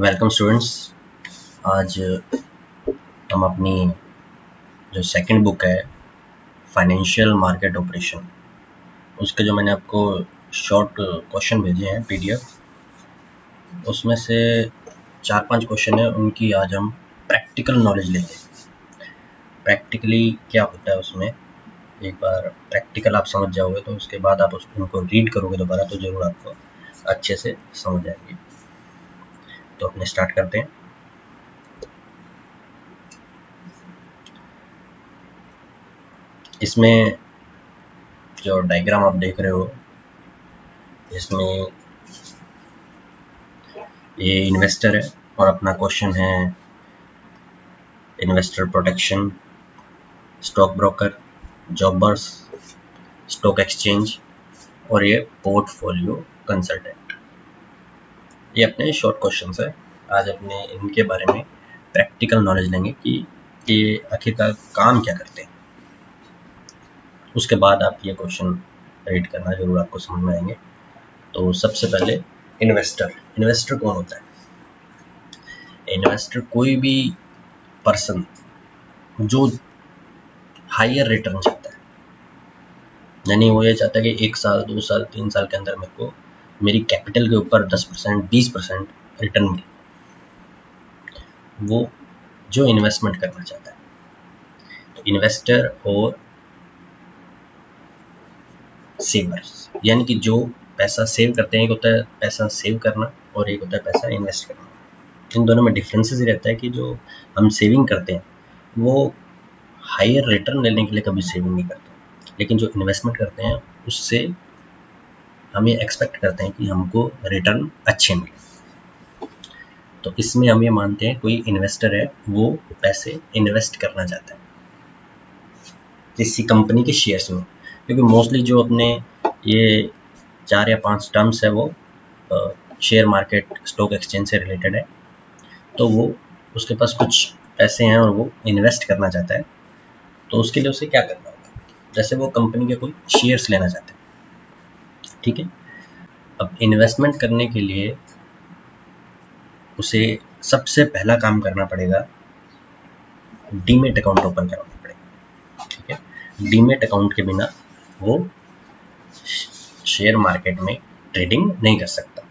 Welcome students. आज हम अपनी जो सेकंड बुक है फाइनेंशियल मार्केट ऑपरेशन, उसके जो मैंने आपको शॉर्ट क्वेश्चन भेजे हैं पीडीएफ, उसमें से 4-5 क्वेश्चन है, उनकी आज हम प्रैक्टिकल नॉलेज लेंगे। प्रैक्टिकली क्या होता है उसमें, एक बार प्रैक्टिकल आप समझ जाओगे तो उसके बाद आप उनको रीड करोगे दोबारा तो ज़रूर आपको अच्छे से समझ आएगी। तो अपने स्टार्ट करते हैं। इसमें जो डायग्राम आप देख रहे हो, इसमें ये इन्वेस्टर है और अपना क्वेश्चन है investor protection, stock broker, jobbers, stock exchange और ये पोर्टफोलियो कंसल्टेंट। ये अपने शॉर्ट क्वेश्चंस है। आज अपने इनके बारे में प्रैक्टिकल नॉलेज लेंगे कि ये आखिरकार काम क्या करते हैं। उसके बाद आप ये क्वेश्चन रीड करना जरूर, आपको समझ में आएंगे। तो सबसे पहले इन्वेस्टर कौन होता है? इन्वेस्टर कोई भी पर्सन जो हायर रिटर्न चाहता है, यानी वो ये चाहता है कि 1 साल 2 साल 3 साल के अंदर मेरे को मेरी कैपिटल के ऊपर 10% 20% रिटर्न मिले, वो जो इन्वेस्टमेंट करना चाहता है। तो इन्वेस्टर और सेवर्स, यानी कि जो पैसा सेव करते हैं, एक होता है पैसा सेव करना और एक होता है पैसा इन्वेस्ट करना। इन दोनों में डिफरेंसेस ही रहता है कि जो हम सेविंग करते हैं वो हायर रिटर्न लेने के लिए कभी सेविंग नहीं करते, लेकिन जो इन्वेस्टमेंट करते हैं उससे हम ये एक्सपेक्ट करते हैं कि हमको रिटर्न अच्छे मिले। तो इसमें हम ये मानते हैं कोई इन्वेस्टर है, वो पैसे इन्वेस्ट करना चाहता है किसी कंपनी के शेयर्स में, क्योंकि मोस्टली जो अपने ये 4 या 5 टर्म्स है वो शेयर मार्केट स्टॉक एक्सचेंज से रिलेटेड है। तो वो उसके पास कुछ पैसे हैं और वो इन्वेस्ट करना चाहता है, तो उसके लिए उसे क्या करना होगा? जैसे वो कंपनी के कोई शेयर्स लेना चाहते हैं, ठीक है। अब इन्वेस्टमेंट करने के लिए उसे सबसे पहला काम करना पड़ेगा, डीमेट अकाउंट ओपन करवाना पड़ेगा, ठीक है। डीमेट अकाउंट के बिना वो शेयर मार्केट में ट्रेडिंग नहीं कर सकता।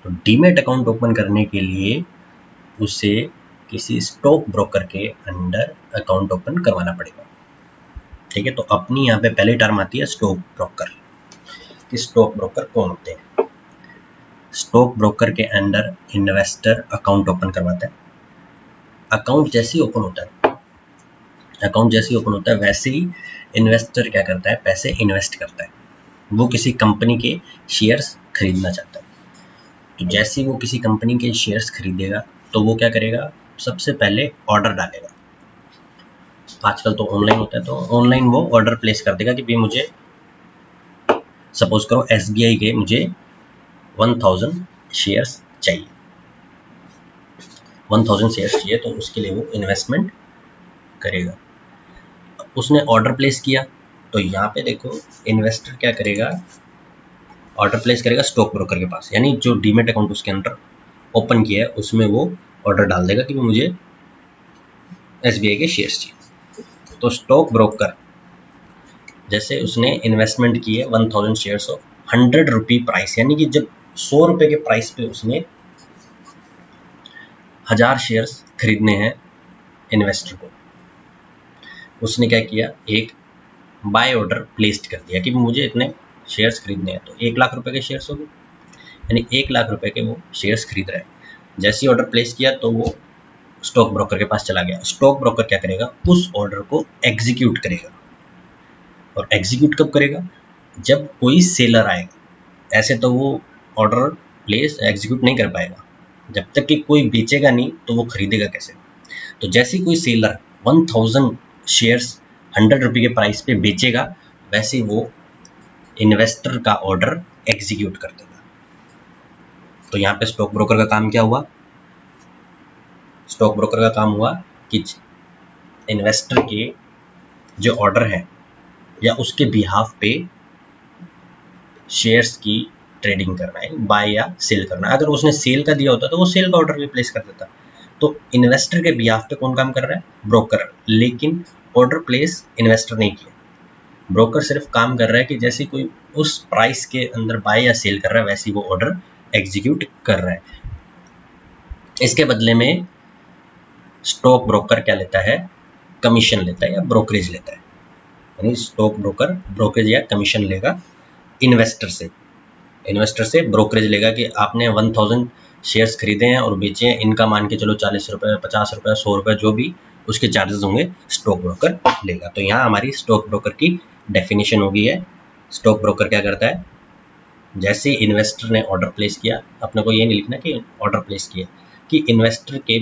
तो डीमेट अकाउंट ओपन करने के लिए उसे किसी स्टॉक ब्रोकर के अंडर अकाउंट ओपन करवाना पड़ेगा, ठीक है। तो अपनी यहाँ पे पहली टर्म आती है स्टॉक ब्रोकर। कि स्टॉक ब्रोकर कौन होते हैं? स्टॉक ब्रोकर के अंडर इन्वेस्टर अकाउंट ओपन करवाता है। अकाउंट जैसे ही ओपन होता है वैसे ही इन्वेस्टर क्या करता है, पैसे इन्वेस्ट करता है। वो किसी कंपनी के शेयर्स खरीदना चाहता है। तो जैसे ही वो किसी कंपनी के शेयर्स खरीदेगा तो वो क्या करेगा, सबसे पहले ऑर्डर डालेगा। आजकल तो ऑनलाइन होता है, तो ऑनलाइन वो ऑर्डर प्लेस कर देगा कि भाई मुझे सपोज करो SBI के मुझे 1000 शेयर्स चाहिए, 1000 शेयर्स चाहिए, तो उसके लिए वो इन्वेस्टमेंट करेगा। उसने ऑर्डर प्लेस किया तो यहाँ पे देखो इन्वेस्टर क्या करेगा, ऑर्डर प्लेस करेगा स्टॉक ब्रोकर के पास, यानी जो डीमेट अकाउंट उसके अंदर ओपन किया है उसमें वो ऑर्डर डाल देगा कि मुझे SBI के शेयर्स चाहिए। तो स्टॉक ब्रोकर जैसे उसने इन्वेस्टमेंट की है 1000 शेयर्स ऑफ 100 रुपी प्राइस, यानी कि जब 100 रुपए के प्राइस पे उसने 1000 शेयर्स खरीदने हैं इन्वेस्टर को, उसने क्या किया, एक बाय ऑर्डर प्लेस्ड कर दिया कि मुझे इतने शेयर्स खरीदने हैं। तो 1 लाख रुपए के शेयर्स हो गए, यानी 1 लाख रुपए के वो शेयर्स खरीद रहे हैं। जैसे ही ऑर्डर प्लेस किया तो वो स्टॉक ब्रोकर के पास चला गया। स्टॉक ब्रोकर क्या करेगा, उस ऑर्डर को एग्जीक्यूट करेगा। और एग्जीक्यूट कब करेगा, जब कोई सेलर आएगा। ऐसे तो वो ऑर्डर प्लेस एग्जीक्यूट नहीं कर पाएगा, जब तक कि कोई बेचेगा नहीं तो वो खरीदेगा कैसे। तो जैसे कोई सेलर 1000 शेयर्स 100 रुपये के प्राइस पे बेचेगा, वैसे वो इन्वेस्टर का ऑर्डर एग्जीक्यूट कर देगा। तो यहाँ पे स्टॉक ब्रोकर का काम क्या हुआ, स्टॉक ब्रोकर का काम हुआ कि इन्वेस्टर के जो ऑर्डर है या उसके बिहाफ पे शेयर्स की ट्रेडिंग करना है, बाय या सेल करना है। अगर उसने सेल का दिया होता तो वो सेल का ऑर्डर भी प्लेस कर देता। तो इन्वेस्टर के बिहाफ पे कौन काम कर रहा है? ब्रोकर। लेकिन ऑर्डर प्लेस इन्वेस्टर नहीं किया, ब्रोकर सिर्फ काम कर रहा है कि जैसे कोई उस प्राइस के अंदर बाय या सेल कर रहा है वैसे ही वो ऑर्डर एग्जीक्यूट कर रहा है। इसके बदले में स्टॉक ब्रोकर क्या लेता है? कमीशन लेता है या ब्रोकरेज लेता है। यानी स्टॉक ब्रोकर ब्रोकरेज या कमीशन लेगा इन्वेस्टर से ब्रोकरेज लेगा कि आपने 1000 शेयर्स खरीदे हैं और बेचे हैं, इनका मान के चलो 40 रुपये, 50 रुपये, 100 रुपये, जो भी उसके चार्जेस होंगे स्टॉक ब्रोकर लेगा। तो यहाँ हमारी स्टॉक ब्रोकर की डेफिनेशन हो गई है। स्टॉक ब्रोकर क्या करता है? जैसे इन्वेस्टर ने ऑर्डर प्लेस किया, अपने को ये नहीं लिखना कि ऑर्डर प्लेस किया, कि इन्वेस्टर के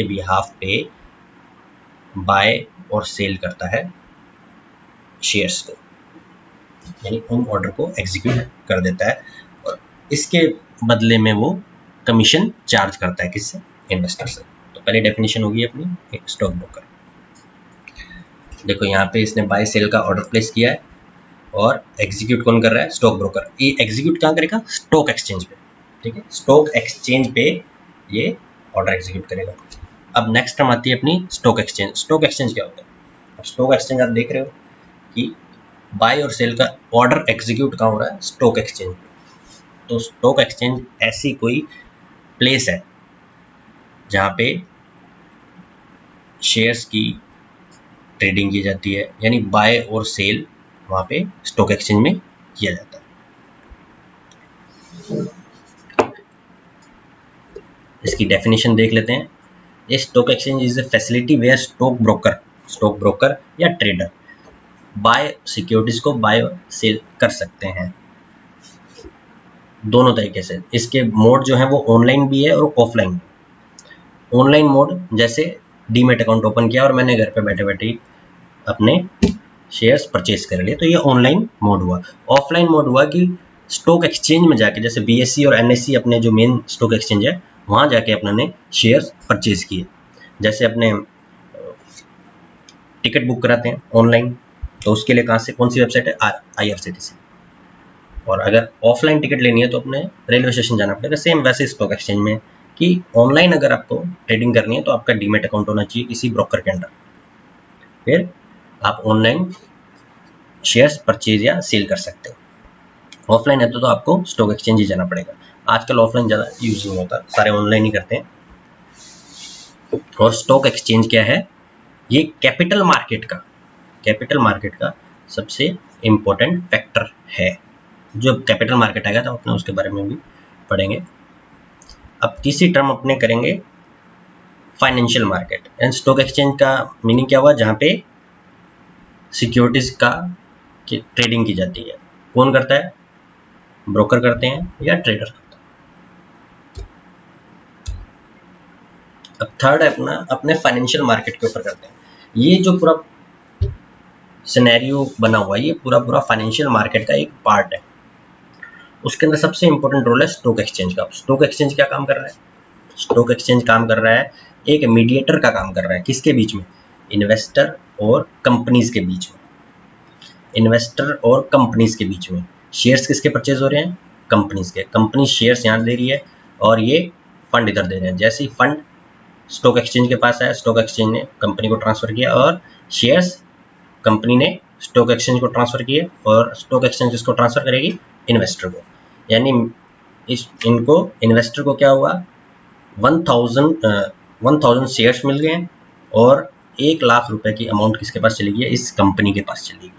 बिहाफ पे बाय और सेल करता है शेयर्स को, यानी उन ऑर्डर को एग्जीक्यूट कर देता है और इसके बदले में वो कमीशन चार्ज करता है किससे? इन्वेस्टर से। तो पहले डेफिनेशन होगी अपनी स्टॉक ब्रोकर। देखो यहाँ पे इसने बाय सेल का ऑर्डर प्लेस किया है और एग्जीक्यूट कौन कर रहा है? Stock broker. ये एग्जीक्यूट कहाँ करेगा? स्टॉक एक्सचेंज पे। ठीक है, स्टॉक एक्सचेंज पे ये ऑर्डर एग्जीक्यूट करेगा। अब नेक्स्ट टर्म आती है अपनी स्टॉक एक्सचेंज। स्टॉक एक्सचेंज क्या होता है? अब स्टॉक एक्सचेंज आप देख रहे हो कि बाय और सेल का ऑर्डर एग्जीक्यूट कहाँ हो रहा है? स्टॉक एक्सचेंज पे। तो स्टॉक एक्सचेंज ऐसी कोई प्लेस है जहाँ पे शेयर्स की ट्रेडिंग की जाती है, यानी बाय और सेल वहाँ पे स्टॉक एक्सचेंज में किया जाता है। इसकी डेफिनेशन देख लेते हैं। A stock exchange is a facility where stock broker या ट्रेडर बाय सिक्योरिटीज को बाय और सेल कर सकते हैं दोनों तरीके से। इसके मोड जो है वो ऑनलाइन भी है और ऑफलाइन। ऑनलाइन मोड जैसे डीमेट अकाउंट ओपन किया और मैंने घर पे बैठे बैठे अपने शेयर्स परचेज कर लिए, तो ये ऑनलाइन मोड हुआ। ऑफलाइन मोड हुआ कि स्टॉक एक्सचेंज में जाके, जैसे बीएसई और एनएसई अपने जो मेन स्टॉक एक्सचेंज है वहाँ जाके अपने ने शेयर्स परचेज किए। जैसे अपने टिकट बुक कराते हैं ऑनलाइन, तो उसके लिए कहाँ से, कौन सी वेबसाइट है? IRCTC। और अगर ऑफलाइन टिकट लेनी है तो अपने रेलवे स्टेशन जाना पड़ेगा। सेम वैसे स्टॉक एक्सचेंज में कि ऑनलाइन अगर आपको ट्रेडिंग करनी है तो आपका डीमेट अकाउंट होना चाहिए किसी ब्रोकर के अंडर, फिर आप ऑनलाइन शेयर्स परचेज या सेल कर सकते हो। ऑफलाइन है तो आपको स्टॉक एक्सचेंज ही जाना पड़ेगा। आजकल ऑफलाइन ज़्यादा यूज नहीं होता, सारे ऑनलाइन ही करते हैं। और स्टॉक एक्सचेंज क्या है? ये कैपिटल मार्केट का सबसे इम्पोर्टेंट फैक्टर है। जो कैपिटल मार्केट आएगा तो अपने उसके बारे में भी पढ़ेंगे। अब तीसरी टर्म अपने करेंगे financial market. And stock exchange का मीनिंग क्या हुआ? जहाँ पे सिक्योरिटीज का ट्रेडिंग की जाती है। कौन करता है? ब्रोकर करते हैं या ट्रेडर करता है। अब थर्ड है अपने फाइनेंशियल मार्केट के ऊपर करते हैं। ये जो पूरा सिनेरियो बना हुआ है ये पूरा फाइनेंशियल मार्केट का एक पार्ट है। उसके अंदर सबसे इंपॉर्टेंट रोल है स्टॉक एक्सचेंज का। स्टॉक एक्सचेंज क्या काम कर रहा है? स्टॉक एक्सचेंज काम कर रहा है, एक मीडिएटर का काम कर रहा है। किसके बीच में? इन्वेस्टर और कंपनीज के बीच में। इन्वेस्टर और कंपनीज के बीच में शेयर्स किसके परचेज हो रहे हैं? कंपनीज के। कंपनी शेयर्स यहाँ दे रही है और ये फंड इधर दे रहे हैं। जैसे ही फंड स्टॉक एक्सचेंज के पास आया, स्टॉक एक्सचेंज ने कंपनी को ट्रांसफर किया और शेयर्स कंपनी ने स्टॉक एक्सचेंज को ट्रांसफर किए और स्टॉक एक्सचेंज इसको ट्रांसफर करेगी इन्वेस्टर को। यानी इनको इन्वेस्टर को क्या हुआ? 1000 शेयर्स मिल गए और 1 लाख रुपए की अमाउंट किसके पास चली गई? इस कंपनी के पास चली गई।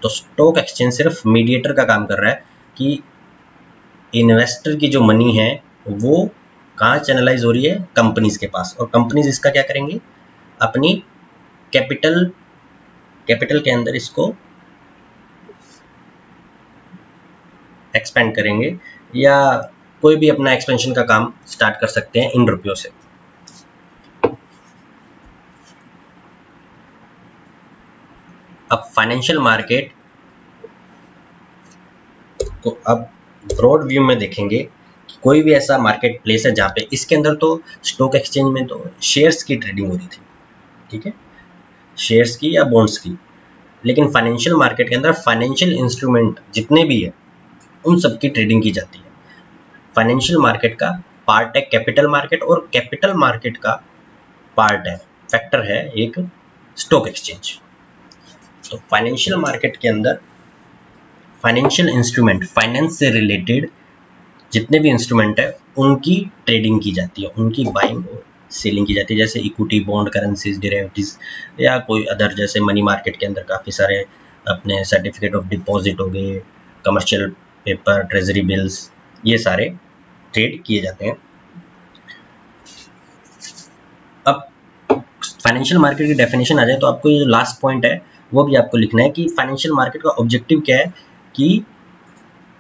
तो स्टॉक एक्सचेंज सिर्फ मीडिएटर का काम कर रहा है कि इन्वेस्टर की जो मनी है वो कहाँ चैनलाइज हो रही है? कंपनीज के पास। और कंपनीज इसका क्या करेंगी? अपनी कैपिटल के अंदर इसको एक्सपेंड करेंगे या कोई भी अपना एक्सपेंशन का काम स्टार्ट कर सकते हैं इन रुपयों से। अब फाइनेंशियल मार्केट को अब ब्रॉड व्यू में देखेंगे कि कोई भी ऐसा मार्केट प्लेस है जहाँ पे इसके अंदर तो स्टॉक एक्सचेंज में तो शेयर्स की ट्रेडिंग हो रही थी, ठीक है, शेयर्स की या बॉन्ड्स की। लेकिन फाइनेंशियल मार्केट के अंदर फाइनेंशियल इंस्ट्रूमेंट जितने भी है उन सब की ट्रेडिंग की जाती है। फाइनेंशियल मार्केट का पार्ट है कैपिटल मार्केट, और कैपिटल मार्केट का पार्ट है, फैक्टर है एक स्टॉक एक्सचेंज। तो फाइनेंशियल मार्केट के अंदर फाइनेंशियल इंस्ट्रूमेंट, फाइनेंस से रिलेटेड जितने भी इंस्ट्रूमेंट है उनकी ट्रेडिंग की जाती है, उनकी बाइंग और सेलिंग की जाती है, जैसे इक्विटी, बॉन्ड, करेंसीज, डेरिवेटिव्स या कोई अदर, जैसे मनी मार्केट के अंदर काफ़ी सारे अपने सर्टिफिकेट ऑफ डिपॉजिट हो गए, कमर्शियल पेपर, ट्रेजरी बिल्स, ये सारे ट्रेड किए जाते हैं। अब फाइनेंशियल मार्केट की डेफिनेशन आ जाए तो आपको ये जो लास्ट पॉइंट है वो भी आपको लिखना है कि फाइनेंशियल मार्केट का ऑब्जेक्टिव क्या है, कि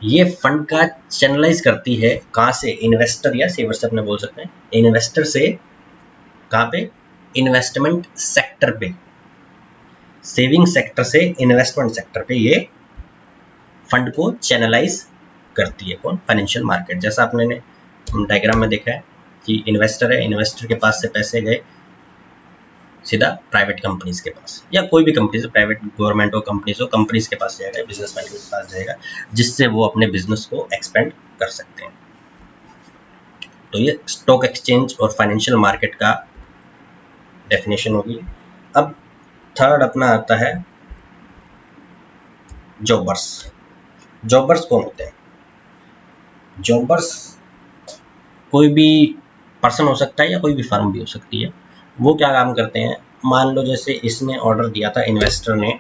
ये फंड का चैनलाइज करती है कहाँ से, इन्वेस्टर या सेवर से अपने बोल सकते हैं, इन्वेस्टर से कहाँ पे, इन्वेस्टमेंट सेक्टर पे, सेविंग सेक्टर से इन्वेस्टमेंट सेक्टर पे ये फंड को चैनलाइज करती है। कौन, फाइनेंशियल मार्केट। जैसा आपने डायग्राम में देखा है कि इन्वेस्टर है, इन्वेस्टर के पास से पैसे गए सीधा प्राइवेट कंपनीज के पास, या कोई भी कंपनी से, प्राइवेट, गवर्नमेंट हो, कंपनीज हो, कंपनीज के पास जाएगा, बिजनेसमैन के पास जाएगा, जिससे वो अपने बिजनेस को एक्सपेंड कर सकते हैं। तो ये स्टॉक एक्सचेंज और फाइनेंशियल मार्केट का डेफिनेशन होगी। अब थर्ड अपना आता है जॉबर्स। जॉबर्स कौन होते हैं? जॉबर्स कोई भी पर्सन हो सकता है या कोई भी फर्म भी हो सकती है। वो क्या काम करते हैं, मान लो जैसे इसने ऑर्डर दिया था, इन्वेस्टर ने,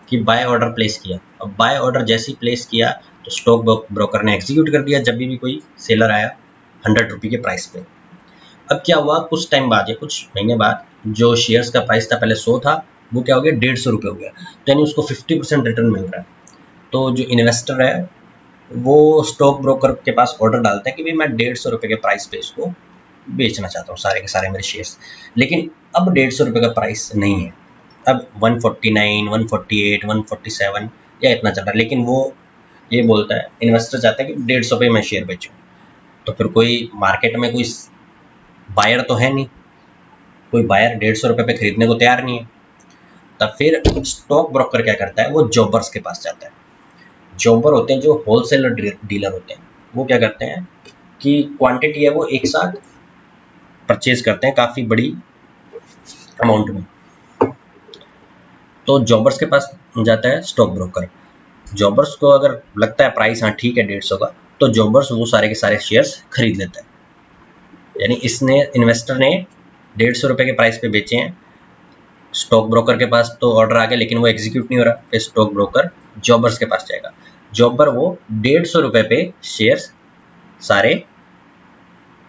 कि बाय ऑर्डर प्लेस किया। अब बाय ऑर्डर जैसे ही प्लेस किया तो स्टॉक ब्रोकर ने एग्जीक्यूट कर दिया, जब भी कोई सेलर आया 100 रुपये के प्राइस पे। अब क्या हुआ, कुछ टाइम बाद या कुछ महीने बाद जो शेयर्स का प्राइस था, पहले 100 था, वो क्या हो गया, 150 रुपये हो गया। तो यानी उसको 50% रिटर्न मिल रहा है। तो जो इन्वेस्टर है वो स्टॉक ब्रोकर के पास ऑर्डर डालता है कि भाई मैं 150 रुपये के प्राइस पे इसको बेचना चाहता हूँ, सारे के सारे मेरे शेयर्स। लेकिन अब 150 रुपये का प्राइस नहीं है, अब 149, 148, 147 या इतना चल रहा है। लेकिन वो ये बोलता है, इन्वेस्टर चाहता है कि 150 रुपये में शेयर बेचूँ। तो फिर कोई मार्केट में कोई बायर तो है नहीं, कोई बायर 150 रुपये पे खरीदने को तैयार नहीं है। तब फिर स्टॉक ब्रोकर क्या करता है, वो जॉबर्स के पास जाता है। जॉबर होते हैं जो होलसेलर डीलर होते हैं, वो क्या करते हैं कि क्वांटिटी है वो एक साथ परचेज करते हैं काफ़ी बड़ी अमाउंट में। तो जॉबर्स के पास जाता है स्टॉक ब्रोकर। जॉबर्स को अगर लगता है प्राइस हाँ ठीक है 150 का, तो जॉबर्स वो सारे के सारे शेयर्स खरीद लेता है। यानी इसने, इन्वेस्टर ने 150 रुपये के प्राइस पे बेचे हैं, स्टॉक ब्रोकर के पास तो ऑर्डर आ गया लेकिन वो एग्जीक्यूट नहीं हो रहा। फिर स्टॉक ब्रोकर जॉबर्स के पास जाएगा, जॉबर वो 150 रुपये पे शेयर्स सारे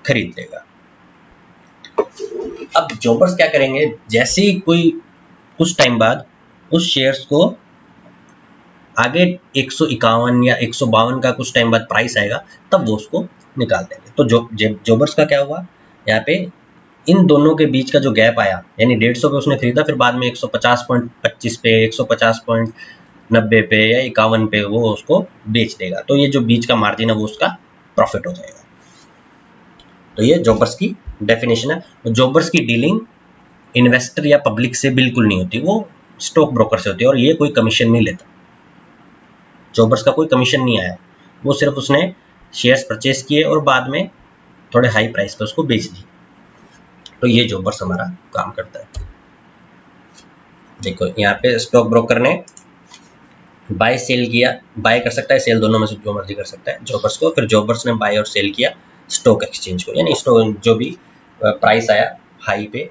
खरीद लेगा। अब जॉबर्स क्या करेंगे, जैसे ही कोई कुछ टाइम बाद उस शेयर्स को आगे 151 या 152 का कुछ टाइम बाद प्राइस आएगा, तब वो उसको निकाल देंगे। तो जॉबर्स का क्या हुआ, यहाँ पे इन दोनों के बीच का जो गैप आया, यानी 150 पे उसने खरीदा, फिर बाद में 150.25 पे, 150.90 पे या 51 पे वो उसको बेच देगा। तो ये जो बीच का मार्जिन है वो उसका प्रॉफिट हो जाएगा। तो ये जॉबर्स की डेफिनेशन है। जॉबर्स की डीलिंग इन्वेस्टर या पब्लिक से बिल्कुल नहीं होती, वो स्टॉक ब्रोकर से होती है, और ये कोई कमीशन नहीं लेता। जॉबर्स का कोई कमीशन नहीं आया, वो सिर्फ उसने शेयर्स परचेज किए और बाद में थोड़े हाई प्राइस पर उसको बेच दिए। तो ये जॉबर्स हमारा काम करता है। देखो यहाँ पे स्टॉक ब्रोकर ने बाय सेल किया, बाय कर सकता है सेल, दोनों में से जो मर्जी कर सकता है जॉबर्स को। फिर जॉबर्स ने बाय और सेल किया स्टॉक एक्सचेंज को, यानी स्टॉक जो भी प्राइस आया हाई पे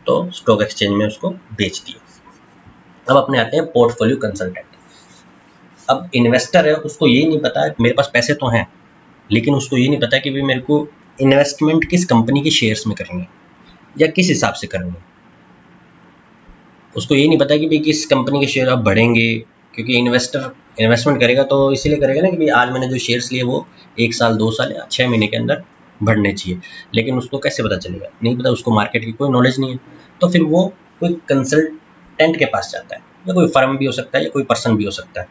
तो स्टॉक एक्सचेंज में उसको बेच दिया। अब अपने आते हैं पोर्टफोलियो कंसल्टेंट। अब इन्वेस्टर है, उसको ये नहीं पता, मेरे पास पैसे तो हैं लेकिन उसको ये नहीं पता कि भाई मेरे को इन्वेस्टमेंट किस कंपनी के शेयर्स में करनी है या किस हिसाब से करनी है। उसको ये नहीं पता कि भाई किस कंपनी के शेयर अब बढ़ेंगे, क्योंकि इन्वेस्टर इन्वेस्टमेंट करेगा तो इसीलिए करेगा ना कि भाई आज मैंने जो शेयर्स लिए वो 1 साल 2 साल या 6 महीने के अंदर बढ़ने चाहिए। लेकिन उसको कैसे पता चलेगा, नहीं पता, उसको मार्केट की कोई नॉलेज नहीं है। तो फिर वो कोई कंसल्टेंट के पास जाता है, या कोई फर्म भी हो सकता है या कोई पर्सन भी हो सकता है।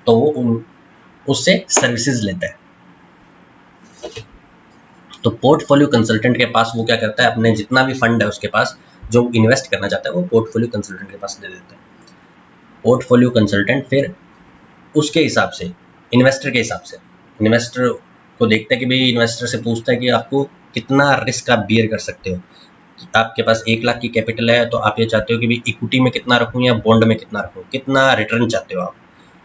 तो वो उससे सर्विसेज लेता है। तो पोर्टफोलियो कंसल्टेंट के पास वो क्या करता है, अपने जितना भी फंड है उसके पास जो इन्वेस्ट करना चाहता है वो पोर्टफोलियो कंसल्टेंट के पास दे देता है। पोर्टफोलियो कंसल्टेंट फिर उसके हिसाब से, इन्वेस्टर के हिसाब से, इन्वेस्टर को देखता है कि भाई, इन्वेस्टर से पूछता है कि आपको कितना रिस्क आप बियर कर सकते हो। आपके पास 1 लाख की कैपिटल है तो आप ये चाहते हो कि भाई इक्विटी में कितना रखूँ या बॉन्ड में कितना रखूँ, कितना रिटर्न चाहते हो आप।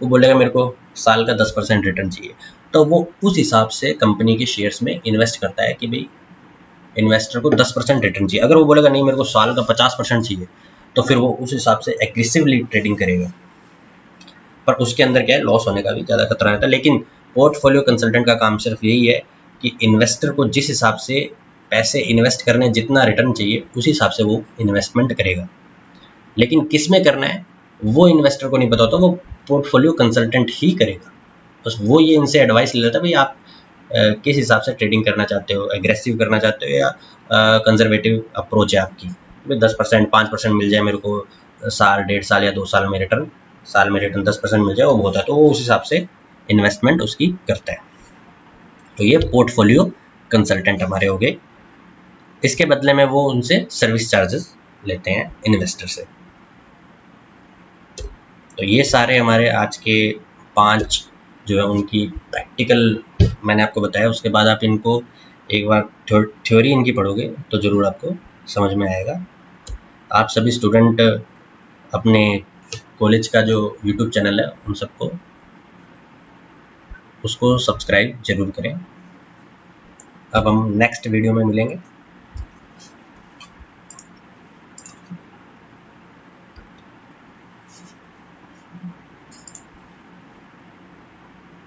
वो बोलेगा मेरे को साल का 10% रिटर्न चाहिए, तो वो उस हिसाब से कंपनी के शेयर्स में इन्वेस्ट करता है कि भाई इन्वेस्टर को 10% रिटर्न चाहिए। अगर वो बोलेगा नहीं मेरे को साल का 50% चाहिए, तो फिर वो उस हिसाब से एग्रेसिवली ट्रेडिंग करेगा। पर उसके अंदर क्या है, लॉस होने का भी ज़्यादा खतरा रहता है। लेकिन पोर्टफोलियो कंसल्टेंट का काम सिर्फ यही है कि इन्वेस्टर को जिस हिसाब से पैसे इन्वेस्ट करने, जितना रिटर्न चाहिए उस हिसाब से वो इन्वेस्टमेंट करेगा। लेकिन किस में करना है वो इन्वेस्टर को नहीं पता होता, वो पोर्टफोलियो कंसल्टेंट ही करेगा। बस वो ये इनसे एडवाइस ले लेता है, भाई आप किस हिसाब से ट्रेडिंग करना चाहते हो, एग्रेसिव करना चाहते हो या कंजर्वेटिव अप्रोच है आपकी। 10% 5% मिल जाए मेरे को साल, 1.5 साल या 2 साल में रिटर्न, साल में रिटर्न 10% मिल जाए वो बहुत है, तो वो उस हिसाब से इन्वेस्टमेंट उसकी करता है। तो ये पोर्टफोलियो कंसल्टेंट हमारे हो गए। इसके बदले में वो उनसे सर्विस चार्जेस लेते हैं इन्वेस्टर से। तो ये सारे हमारे आज के 5 जो है उनकी प्रैक्टिकल मैंने आपको बताया। उसके बाद आप इनको एक बार थ्योरी इनकी पढ़ोगे तो ज़रूर आपको समझ में आएगा। आप सभी स्टूडेंट अपने कॉलेज का जो यूट्यूब चैनल है उन सबको उसको सब्सक्राइब जरूर करें। अब हम नेक्स्ट वीडियो में मिलेंगे।